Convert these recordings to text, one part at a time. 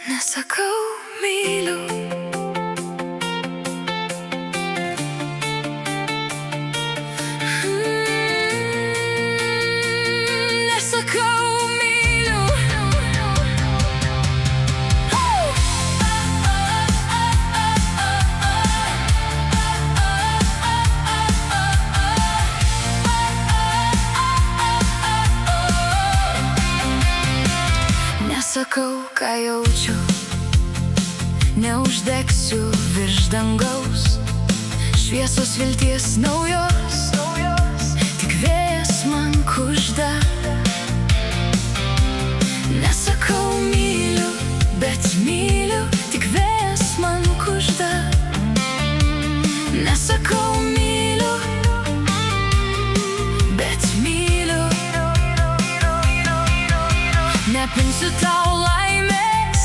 Nesakau myliu. Nesakau myliu. Nesakau, ką jaučiu, neuždegsiu virš dangaus šviesos vilties naujos, tik vėjas man kužda. Nesakau myliu, bet myliu, tik vėjas man kužda. Nesakau myliu, bet myliu. Nepinsiu tau laimės,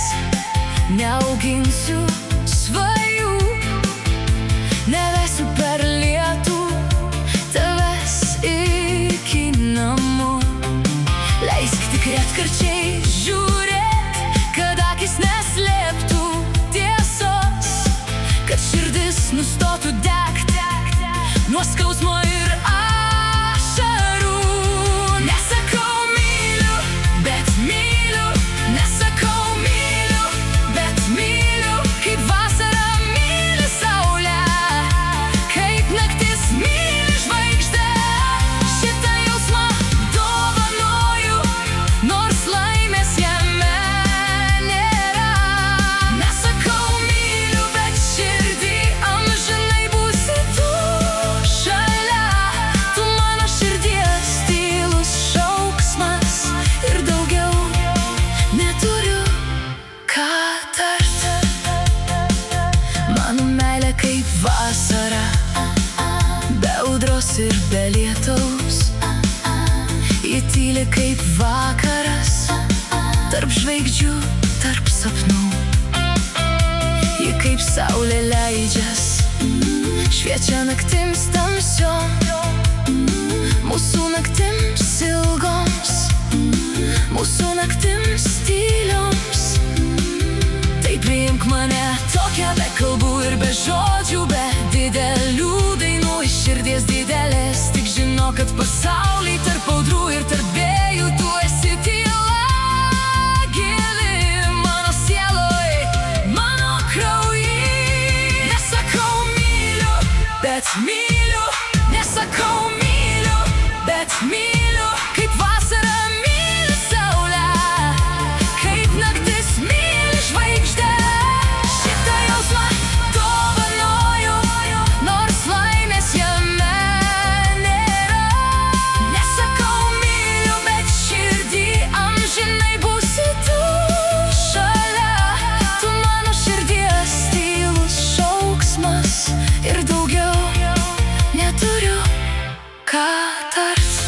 neauginsiu svajų, nevesiu per lietų tavęs iki namų. Leisk tik retkarčiai žiūrėt, kad akis neslėptų tiesos, kad širdis nustotų degt nuo skausmo ir ašarų. Nesakau myliu, bet myliu. Nesakau myliu, bet myliu. Kaip vasara myli saulę, kaip naktis myli žvaigždę. Šitą jausmą dovanoju, nors laimės jame nėra. Nesakau myliu, bet širdį amžinai būsi tu šalia. Tu mano širdies tylus šauksmas ir daugiau neturiu ką tart. Mano meilė kaip vasara, be audros ir be lietaus. Ji tyli kaip vakaras, tarp žvaigždžių, tarp sapnų. Ji kaip saulė leidžias, šviečia naktims tamsiom, mūsų naktims ilgoms, mūsų naktims tylioms. Tai priimk mane tokią, be kalbų ir be žodžių, be didelių dainų iš širdies didelės. Tik žinok, kad pasauly tarp audrų ir tarp vėjų tu esi tyla gili mano sieloj, mano krauji. Nesakau myliu, bet myliu. Nesakau myliu, bet myliu. Kaip vasara myli saulę, kaip naktis myli žvaigždę. Šitą jausmą dovanoju, nors laimės jame nėra. Nesakau myliu, bet širdį amžinai būsi tu šalia. Tu mano širdies tylus šauksmas ir daugiau neturiu ką tart.